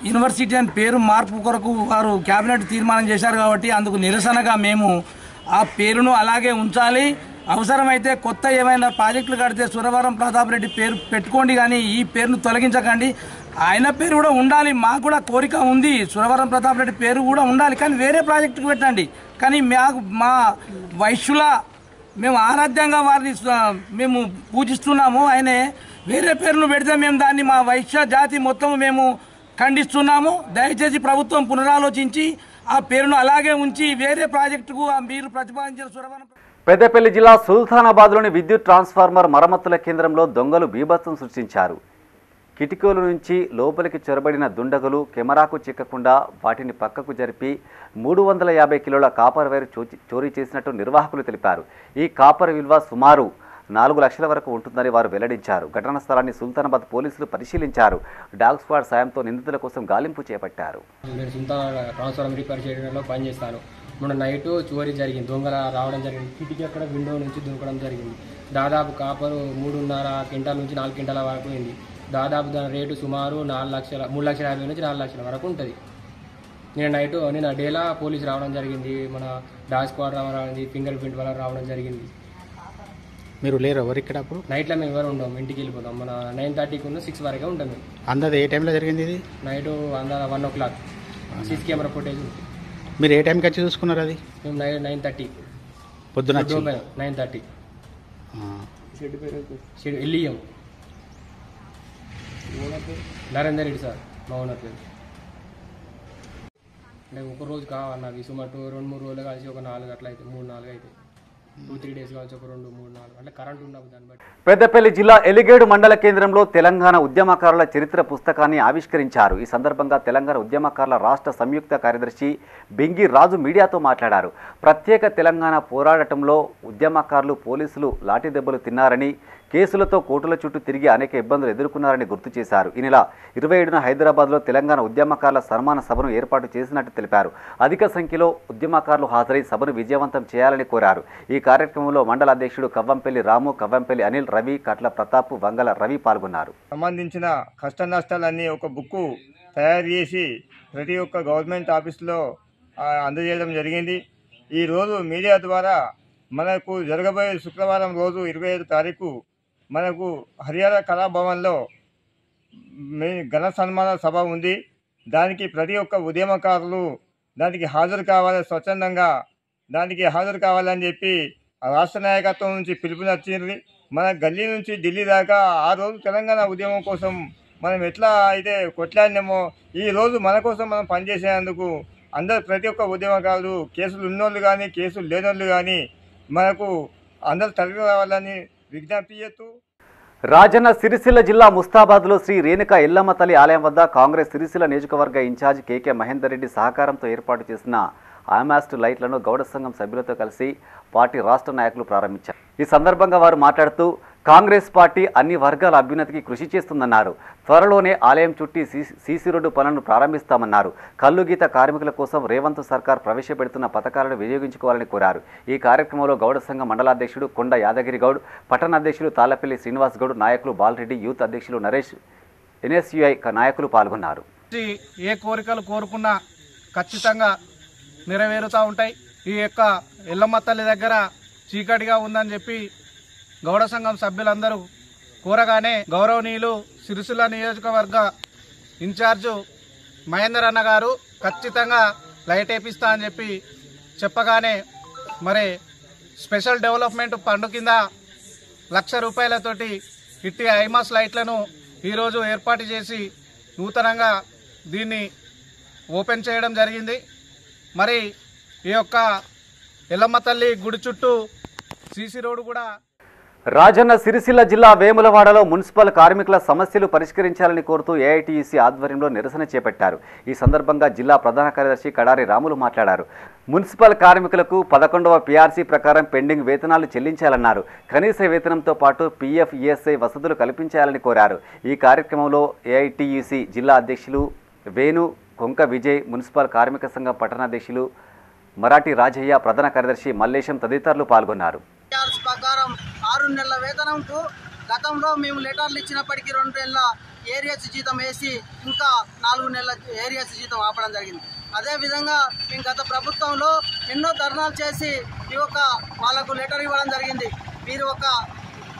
యూనివర్సిటీ అని పేరు మార్పు కొరకు వారు క్యాబినెట్ తీర్మానం చేశారు. కాబట్టి అందుకు నిరసనగా మేము ఆ పేరును అలాగే ఉంచాలి, అవసరమైతే కొత్త ఏమైనా ప్రాజెక్టులు కడితే సురవరం ప్రతాపరెడ్డి పేరు పెట్టుకోండి, కానీ ఈ పేరును తొలగించకండి. ఆయన పేరు కూడా ఉండాలి, మాకు కూడా కోరిక ఉంది, సురవరం ప్రతాపరెడ్డి పేరు కూడా ఉండాలి, కానీ వేరే ప్రాజెక్టుకు పెట్టండి. కానీ మా వైశ్యుల మేము ఆరాధ్యంగా వారిని మేము పూజిస్తున్నాము. ఆయన వేరే పేరును పెడితే మేము దాన్ని మా వైశ్య జాతి మొత్తం మేము ఖండిస్తున్నాము. దయచేసి ప్రభుత్వం పునరాలోచించి ఆ పేరును అలాగే ఉంచి వేరే ప్రాజెక్టుకు మీరు ప్రతిపాదించిన సురవరం. పెద్దపల్లి జిల్లా సుల్తానాబాద్లోని విద్యుత్ ట్రాన్స్ఫార్మర్ మరమ్మతుల కేంద్రంలో దొంగలు బీభత్సం సృష్టించారు. కిటికీల నుంచి లోపలికి చొరబడిన దుండగులు కెమెరాకు చిక్కకుండా వాటిని పక్కకు జరిపి 350 కిలోల కాపర్ వైర్ చోరీ చేసినట్టు నిర్వాహకులు తెలిపారు. ఈ కాపర్ విలువ సుమారు 4 లక్షల వరకు ఉంటుందని వారు వెల్లడించారు. ఘటనా స్థలాన్ని సుల్తానాబాద్ పోలీసులు పరిశీలించారు. డాగ్ స్క్వాడ్ సాయంతో నిందితుల కోసం గాలింపు చేపట్టారు. నేను సుల్తాన్ ట్రాన్స్ఫార్మర్ రిపేర్ చేయడంలో పనిచేస్తాను. మొన్న నైట్ చోరీ జరిగింది, దొంగల రావడం జరిగింది. కిటికీ అక్కడ విండో నుంచి దొరకడం జరిగింది. దాదాపు కాపరు 3.5 క్వింటాల నుంచి 4 క్వింటాల వరకు అయింది. దాదాపు దాని రేటు సుమారు 3,50,000 నుంచి 4 లక్షల వరకు ఉంటుంది. నిన్న డేలా పోలీసు రావడం జరిగింది, మన డాగ్ స్క్వాడ్ రావడం, ఫింగర్ ప్రింట్ వల్ల రావడం జరిగింది. మీరు లేరు ఎవరు ఇక్కడ? అప్పుడు నైట్లో మేము ఎవరు ఉంటాం, ఇంటికి వెళ్ళిపోతాం. మన 9:30 6 వరకే ఉంటాం. అందది ఏ టైంలో జరిగింది ఇది? Night 1 o'clock CC camera footage. మీరు ఏ టైంకి వచ్చి చూసుకున్నారు అది? మేము 9:30 పొద్దున 9:30 వెళ్ళియం. నరేందర్ రెడ్డి సార్ మా ఓనర్ పేరు. అంటే ఒక రోజు కావాలి నాకు సుమారు 2-3 రోజులు కలిసి ఒక 4 అట్లా అయితే 3-4 అయితే 2-3 డేస్ కావచ్చు, ఒక 2-3-4 అంటే కరెంట్ ఉన్నప్పుడు దాన్ని బట్టి. పెద్దపల్లి జిల్లా ఎలిగేడు మండల కేంద్రంలో తెలంగాణ ఉద్యమకారుల చరిత్ర పుస్తకాన్ని ఆవిష్కరించారు. ఈ సందర్భంగా తెలంగాణ ఉద్యమకారుల రాష్ట్ర సంయుక్త కార్యదర్శి బెంగి రాజు మీడియాతో మాట్లాడారు. ప్రత్యేక తెలంగాణ పోరాటంలో ఉద్యమకారులు పోలీసులు లాఠీ దెబ్బలు తిన్నారని, కేసులతో కోర్టుల చుట్టూ తిరిగి అనేక ఇబ్బందులు ఎదుర్కొన్నారని గుర్తు చేశారు. ఈ నెల 27న హైదరాబాద్లో తెలంగాణ ఉద్యమకారుల సన్మాన సభను ఏర్పాటు చేసినట్టు తెలిపారు. అధిక సంఖ్యలో ఉద్యమకారులు హాజరై సభను విజయవంతం చేయాలని కోరారు. ఈ కార్యక్రమంలో మండల అధ్యక్షుడు కవ్వంపల్లి రాము, కవ్వంపల్లి అనిల్, రవి, కట్ల ప్రతాప్, వంగల రవి పాల్గొన్నారు. సంబంధించిన కష్ట నష్టాలన్నీ ఒక బుక్ తయారు చేసి ప్రతి ఒక్క గవర్నమెంట్ ఆఫీసులో అందజేయడం జరిగింది. ఈరోజు మీడియా ద్వారా మనకు జరగబోయే శుక్రవారం రోజు 25 తారీఖు మనకు హరియాణ కళాభవన్లో ఘన సన్మాన సభ ఉంది. దానికి ప్రతి ఒక్క ఉద్యమకారులు దానికి హాజరు కావాలి, స్వచ్ఛందంగా దానికి హాజరు కావాలని చెప్పి రాష్ట్ర నాయకత్వం నుంచి పిలుపునిచ్చింది. మన గల్లీ నుంచి ఢిల్లీ దాకా ఆ రోజు తెలంగాణ ఉద్యమం కోసం మనం ఎట్లా అయితే కొట్లాడినామో ఈరోజు మన కోసం మనం పనిచేసేందుకు ప్రతి ఒక్క ఉద్యమకారులు, కేసులు ఉన్నోళ్ళు కానీ కేసులు లేనోళ్ళు కానీ మనకు అందరూ తరలి రావాలని విజ్ఞప్తి చేస్తూ. రాజన్న సిరిసిల్ల జిల్లా ముస్తాబాద్లో శ్రీ రేణుకా ఎల్లమ్మ తల్లి ఆలయం వద్ద కాంగ్రెస్ సిరిసిల్ల నియోజకవర్గ ఇన్ఛార్జ్ కేకే మహేందర్ రెడ్డి సహకారంతో ఏర్పాటు చేసిన ఆమాస్ట్ లైట్లను గౌడ సంఘం సభ్యులతో కలిసి పార్టీ రాష్ట్ర నాయకులు ప్రారంభించారు. ఈ సందర్భంగా వారు మాట్లాడుతూ కాంగ్రెస్ పార్టీ అన్ని వర్గాల అభ్యున్నతికి కృషి చేస్తుందన్నారు. త్వరలోనే ఆలయం చుట్టి సీసీ రోడ్డు పనులను ప్రారంభిస్తామన్నారు. కల్లుగీత కార్మికుల కోసం రేవంత్ సర్కార్ ప్రవేశపెడుతున్న పథకాలను వినియోగించుకోవాలని కోరారు. ఈ కార్యక్రమంలో గౌడ సంఘ మండలాధ్యక్షుడు కొండ యాదగిరి గౌడ్, పట్టణాధ్యక్షులు తాళ్లపల్లి శ్రీనివాస్ గౌడ్, నాయకులు బాలరెడ్డి, యూత్ అధ్యక్షులు నరేష్, ఎన్ఎస్యుఐ నాయకులు పాల్గొన్నారు. ఏ కోరికలు కోరుకున్నా ఖచ్చితంగా నెరవేరుతూ ఉంటాయి. ఈ యొక్క ఎల్లమ్మ తల్లి దగ్గర చీకటిగా ఉందని చెప్పి గౌడ సంఘం సభ్యులందరూ కోరగానే గౌరవనీయులు సిరిసిల్ల నియోజకవర్గ ఇన్ఛార్జు మహేందర్ అన్న గారు ఖచ్చితంగా లైట్ వేపిస్తా అని చెప్పి చెప్పగానే మరి స్పెషల్ డెవలప్మెంట్ ఫండ్ కింద 1,00,000 రూపాయలతోటి ఇట్టి ఐమాస్ లైట్లను ఈరోజు ఏర్పాటు చేసి నూతనంగా దీన్ని ఓపెన్ చేయడం జరిగింది. మరి ఈ యొక్క ఎల్లమ్మ తల్లి గుడి చుట్టూ సీసీ రోడ్డు కూడా. రాజన్న సిరిసిల్ల జిల్లా వేములవాడలో మున్సిపల్ కార్మికుల సమస్యలు పరిష్కరించాలని కోరుతూ ఏఐటీయూసీ ఆధ్వర్యంలో నిరసన చేపట్టారు. ఈ సందర్భంగా జిల్లా ప్రధాన కార్యదర్శి కడారి రాములు మాట్లాడారు. మున్సిపల్ కార్మికులకు 11వ PRC ప్రకారం పెండింగ్ వేతనాలు చెల్లించాలన్నారు. కనీస వేతనంతో పాటు PF, ESI వసతులు కల్పించాలని కోరారు. ఈ కార్యక్రమంలో ఏఐటీయూసీ జిల్లా అధ్యక్షులు వేణు, కొంక విజయ్, మున్సిపల్ కార్మిక సంఘం పట్టణాధ్యక్షులు మరాఠీ రాజయ్య, ప్రధాన కార్యదర్శి మల్లేశం తదితరులు పాల్గొన్నారు. ప్రకారం 6 నెలల వేతనంకు గతంలో మేము లెటర్లు ఇచ్చినప్పటికీ 2 నెలల ఏరియాస్ జీతం వేసి ఇంకా 4 నెలల ఏరియాస్ జీతం ఆపడం జరిగింది. అదేవిధంగా మేము గత ప్రభుత్వంలో ఎన్నో ధర్నాలు చేసి ఈ యొక్క వాళ్ళకు లెటర్ ఇవ్వడం జరిగింది. మీరు ఒక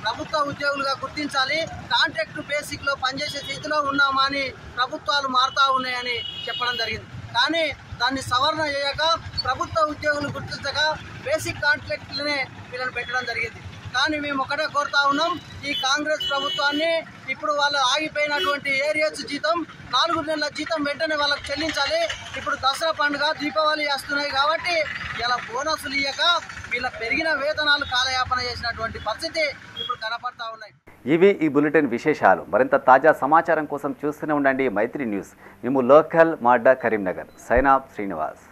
ప్రభుత్వ ఉద్యోగులుగా గుర్తించాలి, కాంట్రాక్ట్ బేసిక్లో పనిచేసే స్థితిలో ఉన్నామా అని ప్రభుత్వాలు మారుతూ ఉన్నాయని చెప్పడం జరిగింది. కానీ దాన్ని సవరణ చేయక ప్రభుత్వ ఉద్యోగులు గుర్తించక బేసిక్ కాంట్రాక్ట్లనే వీళ్ళని పెట్టడం జరిగింది. కానీ మేము ఒకటే కోరుతా ఉన్నాం, ఈ కాంగ్రెస్ ప్రభుత్వాన్ని ఇప్పుడు వాళ్ళు ఆగిపోయినటువంటి ఏరియాస్ జీతం 4 నెలల జీతం వెంటనే వాళ్ళకి చెల్లించాలి. ఇప్పుడు దసరా పండుగ, దీపావళి వస్తున్నాయి కాబట్టి ఇలా బోనసులు ఇయ్యక వీళ్ళ పెరిగిన వేతనాలు కాలయాపన చేసినటువంటి పరిస్థితి ఇప్పుడు కనపడతా ఉన్నాయి. ఇవి ఈ బులెటిన్ విశేషాలు. మరింత తాజా సమాచారం కోసం చూస్తూనే ఉండండి మైత్రి న్యూస్. మేము లోకల్ మాడ్డా కరీంనగర్. Sign off Srinivas.